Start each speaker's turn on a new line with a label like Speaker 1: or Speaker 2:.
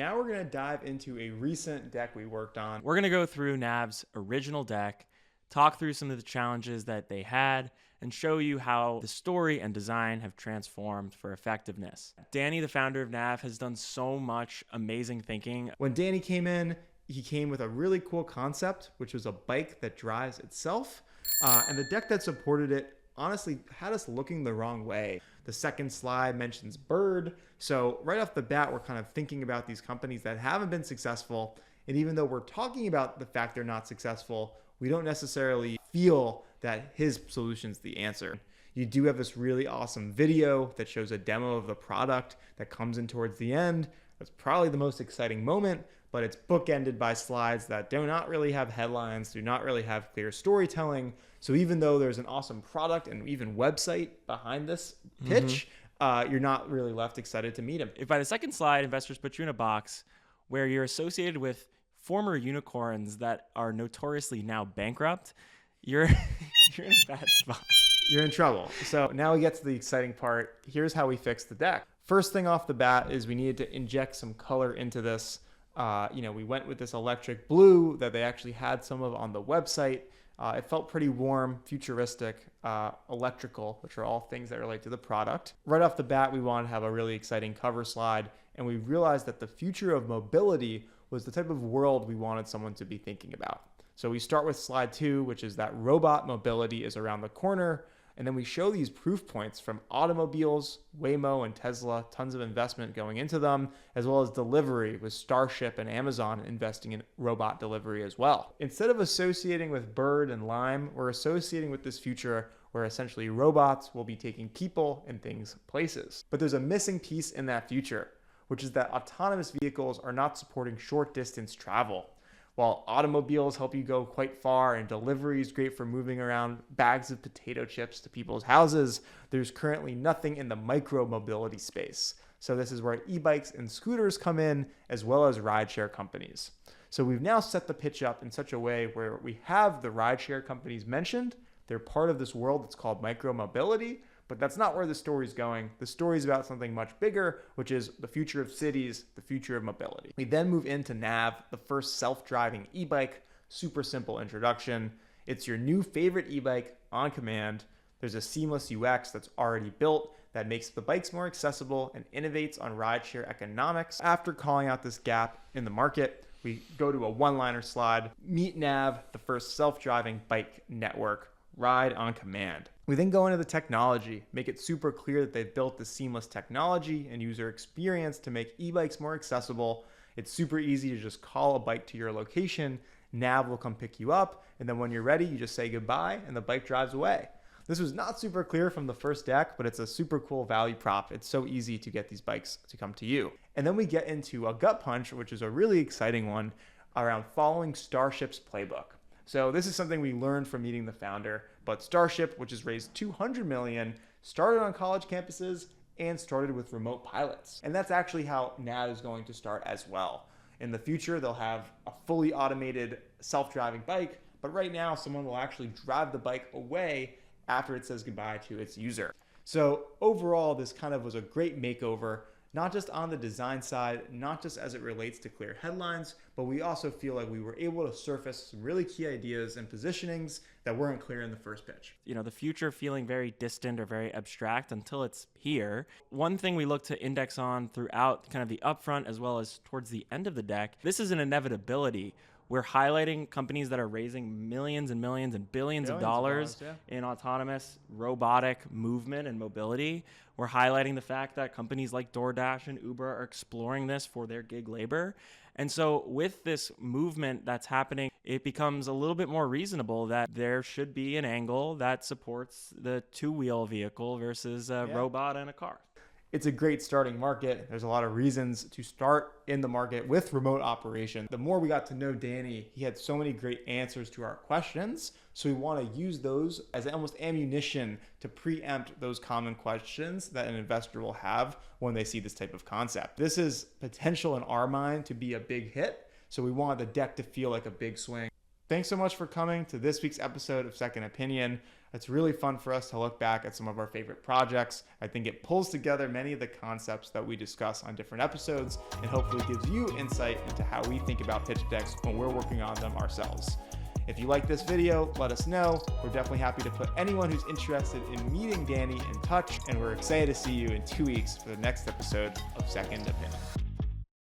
Speaker 1: now we're going to dive into a recent deck we worked on.
Speaker 2: We're going to go through Nav's original deck, talk through some of the challenges that they had, and show you how the story and design have transformed for effectiveness. Danny, the founder of Nav, has done so much amazing thinking.
Speaker 1: When Danny came in, he came with a really cool concept, which was a bike that drives itself. And the deck that supported it honestly had us looking the wrong way. The second slide mentions Bird. So right off the bat, we're kind of thinking about these companies that haven't been successful. And even though we're talking about the fact they're not successful, we don't necessarily feel that his solution's the answer. You do have this really awesome video that shows a demo of the product that comes in towards the end. That's probably the most exciting moment, but it's bookended by slides that do not really have headlines, do not really have clear storytelling. So even though there's an awesome product and even website behind this pitch, you're not really left excited to meet him.
Speaker 2: If by the second slide, investors put you in a box where you're associated with former unicorns that are notoriously now bankrupt, you're in a bad spot.
Speaker 1: You're in trouble. So now we get to the exciting part. Here's how we fix the deck. First thing off the bat is we needed to inject some color into this. We went with this electric blue that they actually had some of on the website. It felt pretty warm, futuristic, electrical, which are all things that relate to the product. Right off the bat, we wanted to have a really exciting cover slide, and we realized that the future of mobility was the type of world we wanted someone to be thinking about. So we start with slide 2, which is that robot mobility is around the corner. And then we show these proof points from automobiles, Waymo and Tesla, tons of investment going into them, as well as delivery with Starship and Amazon investing in robot delivery as well. Instead of associating with Bird and Lime, we're associating with this future where essentially robots will be taking people and things places. But there's a missing piece in that future, which is that autonomous vehicles are not supporting short distance travel. While automobiles help you go quite far and delivery is great for moving around bags of potato chips to people's houses, there's currently nothing in the micro mobility space. So this is where e-bikes and scooters come in, as well as rideshare companies. So we've now set the pitch up in such a way where we have the rideshare companies mentioned. They're part of this world that's called micro mobility, but that's not where the story's going. The story's about something much bigger, which is the future of cities, the future of mobility. We then move into Nav, the first self-driving e-bike. Super simple introduction. It's your new favorite e-bike on command. There's a seamless UX that's already built that makes the bikes more accessible and innovates on rideshare economics. After calling out this gap in the market, we go to a one-liner slide. Meet Nav, the first self-driving bike network. Ride on command. We then go into the technology, make it super clear that they've built the seamless technology and user experience to make e-bikes more accessible. It's super easy to just call a bike to your location. Nav will come pick you up, and then when you're ready, you just say goodbye and the bike drives away. This was not super clear from the first deck, but it's a super cool value prop. It's so easy to get these bikes to come to you. And then we get into a gut punch, which is a really exciting one around following Starship's playbook. So this is something we learned from meeting the founder, but Starship, which has raised $200 million, started on college campuses and started with remote pilots. And that's actually how Nav is going to start as well. In the future, they'll have a fully automated self-driving bike, but right now someone will actually drive the bike away after it says goodbye to its user. So overall, this kind of was a great makeover, not just on the design side, not just as it relates to clear headlines, but we also feel like we were able to surface some really key ideas and positionings that weren't clear in the first pitch.
Speaker 2: The future feeling very distant or very abstract until it's here. One thing we look to index on throughout kind of the upfront as well as towards the end of the deck, this is an inevitability. We're highlighting companies that are raising millions and millions and billions of dollars in autonomous robotic movement and mobility. We're highlighting the fact that companies like DoorDash and Uber are exploring this for their gig labor. And so with this movement that's happening, it becomes a little bit more reasonable that there should be an angle that supports the two-wheel vehicle versus a robot and a car.
Speaker 1: It's a great starting market. There's a lot of reasons to start in the market with remote operation. The more we got to know Danny, he had so many great answers to our questions. So we want to use those as almost ammunition to preempt those common questions that an investor will have when they see this type of concept. This is potential in our mind to be a big hit. So we want the deck to feel like a big swing. Thanks so much for coming to this week's episode of Second Opinion. It's really fun for us to look back at some of our favorite projects. I think it pulls together many of the concepts that we discuss on different episodes and hopefully gives you insight into how we think about pitch decks when we're working on them ourselves. If you like this video, let us know. We're definitely happy to put anyone who's interested in meeting Danny in touch, and we're excited to see you in 2 weeks for the next episode of Second Opinion.